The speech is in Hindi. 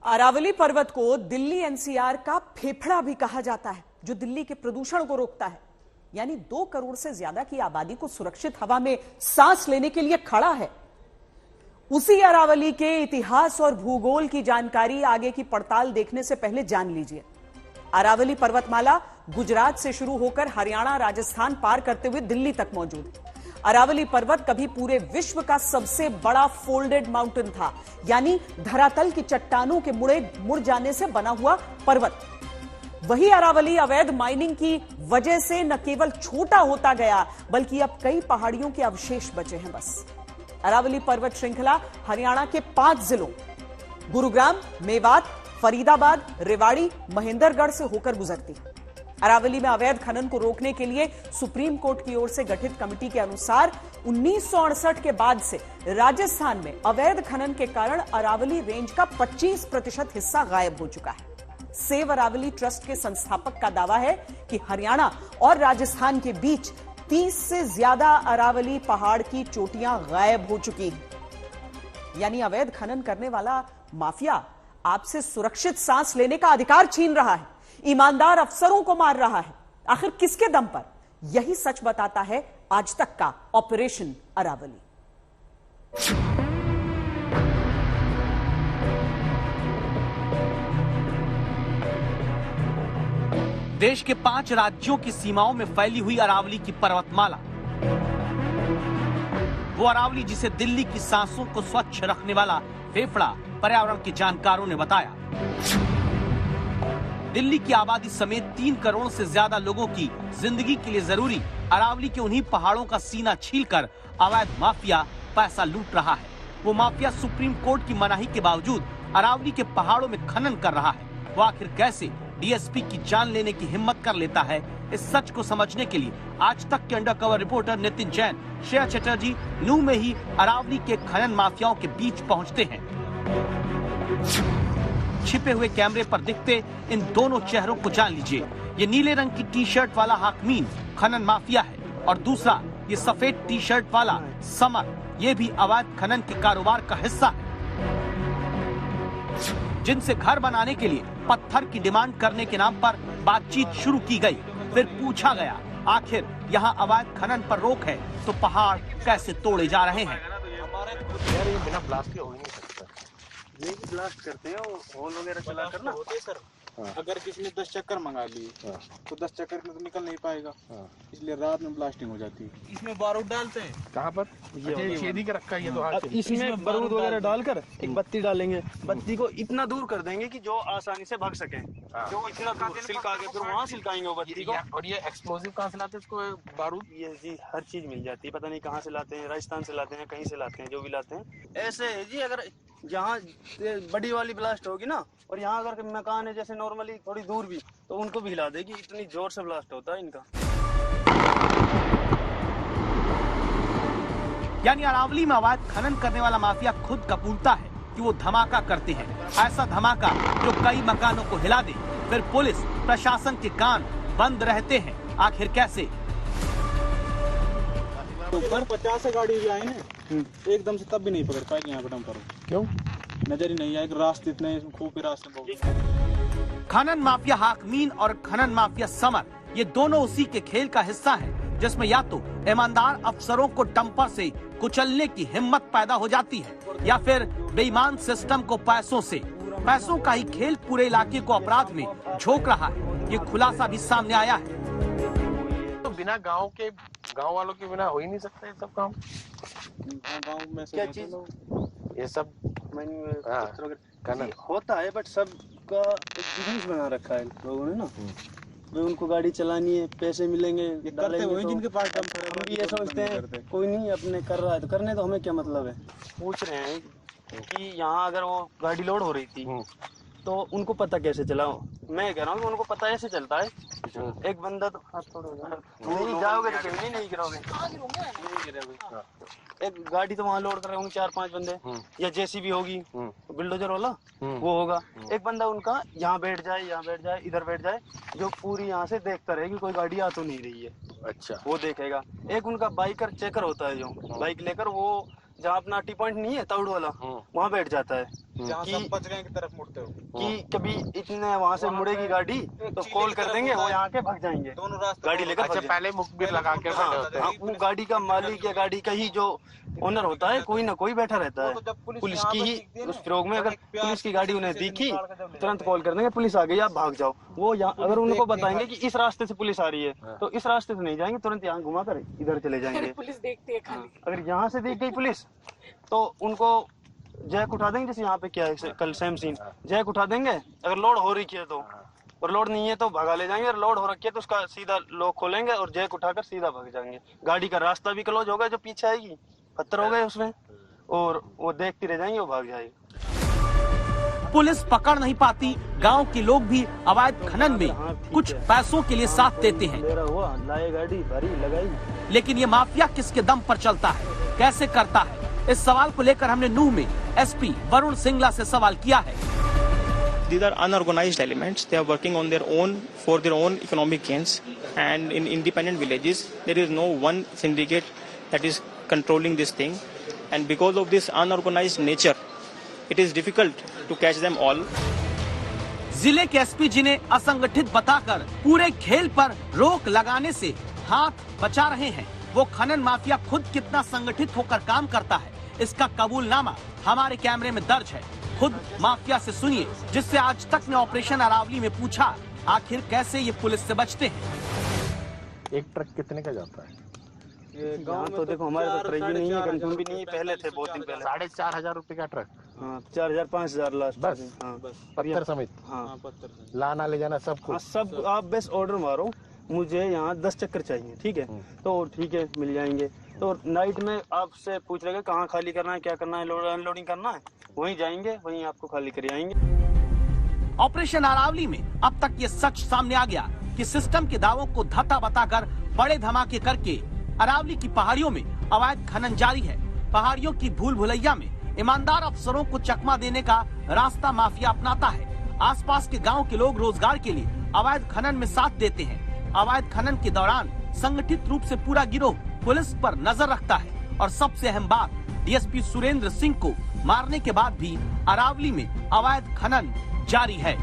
अरावली पर्वत को दिल्ली एनसीआर का फेफड़ा भी कहा जाता है, जो दिल्ली के प्रदूषण को रोकता है। यानी 2 करोड़ से ज्यादा की आबादी को सुरक्षित हवा में सांस लेने के लिए खड़ा है। उसी अरावली के इतिहास और भूगोल की जानकारी आगे की पड़ताल देखने से पहले जान लीजिए। अरावली पर्वतमाला गुजरात से शुरू होकर हरियाणा, राजस्थान पार करते हुए दिल्ली तक मौजूद है। अरावली पर्वत कभी पूरे विश्व का सबसे बड़ा फोल्डेड माउंटेन था, यानी धरातल की चट्टानों के मुड़ जाने से बना हुआ पर्वत। वही अरावली अवैध माइनिंग की वजह से न केवल छोटा होता गया, बल्कि अब कई पहाड़ियों के अवशेष बचे हैं। बस अरावली पर्वत श्रृंखला हरियाणा के 5 जिलों गुरुग्राम, मेवात, फरीदाबाद, रेवाड़ी, महेंद्रगढ़ से होकर गुजरती है। अरावली में अवैध खनन को रोकने के लिए सुप्रीम कोर्ट की ओर से गठित कमेटी के अनुसार 1968 के बाद से राजस्थान में अवैध खनन के कारण अरावली रेंज का 25% हिस्सा गायब हो चुका है। सेव अरावली ट्रस्ट के संस्थापक का दावा है कि हरियाणा और राजस्थान के बीच 30 से ज्यादा अरावली पहाड़ की चोटियां गायब हो चुकी हैं। यानी अवैध खनन करने वाला माफिया आपसे सुरक्षित सांस लेने का अधिकार छीन रहा है, ईमानदार अफसरों को मार रहा है। आखिर किसके दम पर? यही सच बताता है आज तक का ऑपरेशन अरावली। देश के 5 राज्यों की सीमाओं में फैली हुई अरावली की पर्वतमाला, वो अरावली जिसे दिल्ली की सांसों को स्वच्छ रखने वाला फेफड़ा पर्यावरण के जानकारों ने बताया। दिल्ली की आबादी समेत 3 करोड़ से ज्यादा लोगों की जिंदगी के लिए जरूरी अरावली के उन्हीं पहाड़ों का सीना छीलकर अवैध माफिया पैसा लूट रहा है। वो माफिया सुप्रीम कोर्ट की मनाही के बावजूद अरावली के पहाड़ों में खनन कर रहा है। वो आखिर कैसे डीएसपी की जान लेने की हिम्मत कर लेता है? इस सच को समझने के लिए आज तक के अंडरकवर रिपोर्टर नितिन जैन, श्रेया चटर्जी नूह में ही अरावली के खनन माफियाओं के बीच पहुंचते हैं। छिपे हुए कैमरे पर दिखते इन दोनों चेहरों को जान लीजिए। ये नीले रंग की टी शर्ट वाला हाकमीन खनन माफिया है और दूसरा ये सफेद टी शर्ट वाला समर, ये भी अवैध खनन के कारोबार का हिस्सा है। जिनसे घर बनाने के लिए पत्थर की डिमांड करने के नाम पर बातचीत शुरू की गई। फिर पूछा गया आखिर यहाँ अवैध खनन पर रोक है तो पहाड़ कैसे तोड़े जा रहे हैं? बिना ब्लास्ट के हो ही नहीं सकता। ये ब्लास्ट करते हैं होल वगैरह चला कर ना होते सर। हाँ। अगर किसी ने 10 चक्कर मंगा लिए तो 10 चक्कर में तो निकल नहीं पाएगा। हाँ। इसलिए रात में ब्लास्टिंग हो जाती है। इसमें बारूद डालते हैं। कहाँ पर? ये छेदी का रखा है। हाँ। तो इसमें बारूद वगैरह डालकर एक बत्ती डालेंगे। बत्ती को इतना दूर कर देंगे कि जो आसानी से भाग सके। हाँ। जो इतना दूर सिलका के फिर वहाँ सिलकाएंगे वो बत्ती को। और ये एक्सप्लोसिव कहाँ से लाते हैं इसको? बारूद ये जी हर चीज मिल जाती है, पता नहीं कहाँ से लाते हैं, राजस्थान से लाते हैं, कहीं से लाते हैं, जो भी लाते हैं। ऐसे है जी, अगर जहाँ बड़ी वाली ब्लास्ट होगी ना और यहाँ अगर मकान है जैसे नॉर्मली थोड़ी दूर भी, तो उनको भी हिला देगी, इतनी जोर से ब्लास्ट होता है इनका। यानी अरावली में अवैध खनन करने वाला माफिया खुद कबूलता है कि वो धमाका करते हैं। ऐसा धमाका जो कई मकानों को हिला दे। फिर पुलिस प्रशासन के कान बंद रहते हैं। आखिर कैसे? ऊपर 50 से गाड़ी भी आई ना, एकदम से तब भी नहीं पकड़ पाएगी यहाँ पर। क्यों? नजर ही नहीं आएगा, रास्ते इतने खूब रास्ते बहुत। खनन माफिया हाकमीन और खनन माफिया समर, ये दोनों उसी के खेल का हिस्सा हैं, जिसमें या तो ईमानदार अफसरों को डंपर से कुचलने की हिम्मत पैदा हो जाती है या फिर बेईमान सिस्टम को पैसों का ही खेल पूरे इलाके को अपराध में झोंक रहा है। ये खुलासा भी सामने आया है। तो बिना गांव वालों के बिना हो ही नहीं सकता ये सब काम। गांव में क्या चीज ये सब होता है, बट सबका एक बिजनेस बना रखा है लोगों ने ना। वे उनको गाड़ी चलानी है, पैसे मिलेंगे, जिनके पास हम भी ये सोचते हैं कोई नहीं अपने कर रहा है तो करने, तो हमें क्या मतलब है। पूछ रहे हैं कि यहाँ अगर वो गाड़ी लोड हो रही थी तो उनको पता कैसे चला? मैं कह रहा हूँ कि उनको पता ऐसे चलता है। एक बंदा तो हाथ नहीं जाओगे तो कहीं नहीं गिरोगे। एक गाड़ी तो वहाँ लोड कर रहे होंगे 4-5 बंदे, या जेसीबी होगी, बिल्डोजर वाला वो होगा। एक बंदा उनका यहाँ बैठ जाए, इधर बैठ जाए, जो पूरी यहाँ से देखता रहे कि कोई गाड़ी आ तो नहीं रही है। अच्छा, वो देखेगा। एक उनका बाइकर चेकर होता है, जो बाइक लेकर वो जहाँ अपना टी पॉइंट नहीं है ताउड वाला, वहाँ बैठ जाता है। जहाँ सब बजरंग की तरफ मुड़ते हो कि कभी इतने वहाँ से मुड़ेगी गाड़ी तो कॉल कर देंगे, वो यहाँ के भाग जाएंगे, दोनों रास्ते गाड़ी लेकर। अच्छा, पहले मुखबिर लगा के बैठे होते हैं। वो गाड़ी का मालिक या गाड़ी का ही जो ओनर होता है, कोई ना कोई बैठा रहता है। पुलिस की ही उस फिरोग में अगर पुलिस की गाड़ी उन्हें दिखी तुरंत कॉल कर देंगे, पुलिस आ गई, आप भाग जाओ। वो यहाँ अगर उनको बताएंगे कि इस रास्ते से पुलिस आ रही है तो इस रास्ते से नहीं जाएंगे, तुरंत यहाँ घुमा कर इधर चले जाएंगे। पुलिस देखती है खाली। अगर यहाँ से देख गई पुलिस तो उनको जैक उठा देंगे, जैसे यहाँ पे क्या है कल सेम सीन, जैक उठा देंगे। अगर लोड हो रही है तो, और लोड नहीं है तो भगा ले जाएंगे, और लोड हो रखी है तो उसका सीधा लॉक खोलेंगे और जैक उठाकर सीधा भाग जाएंगे। गाड़ी का रास्ता भी क्लोज होगा, जो पीछे आएगी पत्थर हो गए उसमें, और वो देखती रह जाएंगे, वो भाग जाएगी। पुलिस पकड़ नहीं पाती, गांव के लोग भी अवैध खनन में कुछ पैसों के लिए साथ देते हैं। हुआ लाए गाड़ी भरी लगाई, लेकिन ये माफिया किसके दम पर चलता है, कैसे करता है, इस सवाल को लेकर हमने नूह में एसपी वरुण सिंगला से सवाल किया है। These are unorganized elements. They are working on their own for their own economic gains, and in independent villages there is no one syndicate that is controlling this thing, and because of this unorganized nature it is difficult to catch them all. जिले के एसपी जी ने असंगठित बताकर पूरे खेल पर रोक लगाने से हाथ बचा रहे हैं। वो खनन माफिया खुद कितना संगठित होकर काम करता है, इसका कबूलनामा हमारे कैमरे में दर्ज है। खुद माफिया से सुनिए, जिससे आज तक ने ऑपरेशन अरावली में पूछा आखिर कैसे ये पुलिस से बचते हैं। एक ट्रक कितने का जाता है? ये गाँव तो देखो हमारे तो ट्रक ही नहीं है, कंफर्म भी नहीं है, पहले थे बहुत दिन पहले 4,500 रुपए का ट्रक। हाँ 4,000 5,000 लास्ट बस? हाँ पत्थर समेत? हाँ लाना ले जाना सब हाँ कुछ? सब। आप बस ऑर्डर मारो, मुझे यहाँ 10 चक्कर चाहिए, ठीक है, तो ठीक है मिल जाएंगे। तो नाइट में आपसे पूछ लेंगे कहाँ खाली करना है, क्या करना है, लोड अनलोडिंग करना है, वहीं जाएंगे, वहीं आपको खाली कर आएंगे। ऑपरेशन अरावली में अब तक ये सच सामने आ गया कि सिस्टम के दावों को धत्ता बताकर बड़े धमाके करके अरावली की पहाड़ियों में अवैध खनन जारी है। पहाड़ियों की भूल भुलैया में ईमानदार अफसरों को चकमा देने का रास्ता माफिया अपनाता है। आसपास के गांव के लोग रोजगार के लिए अवैध खनन में साथ देते हैं। अवैध खनन के दौरान संगठित रूप से पूरा गिरोह पुलिस पर नजर रखता है। और सबसे अहम बात, डीएसपी सुरेंद्र सिंह को मारने के बाद भी अरावली में अवैध खनन जारी है।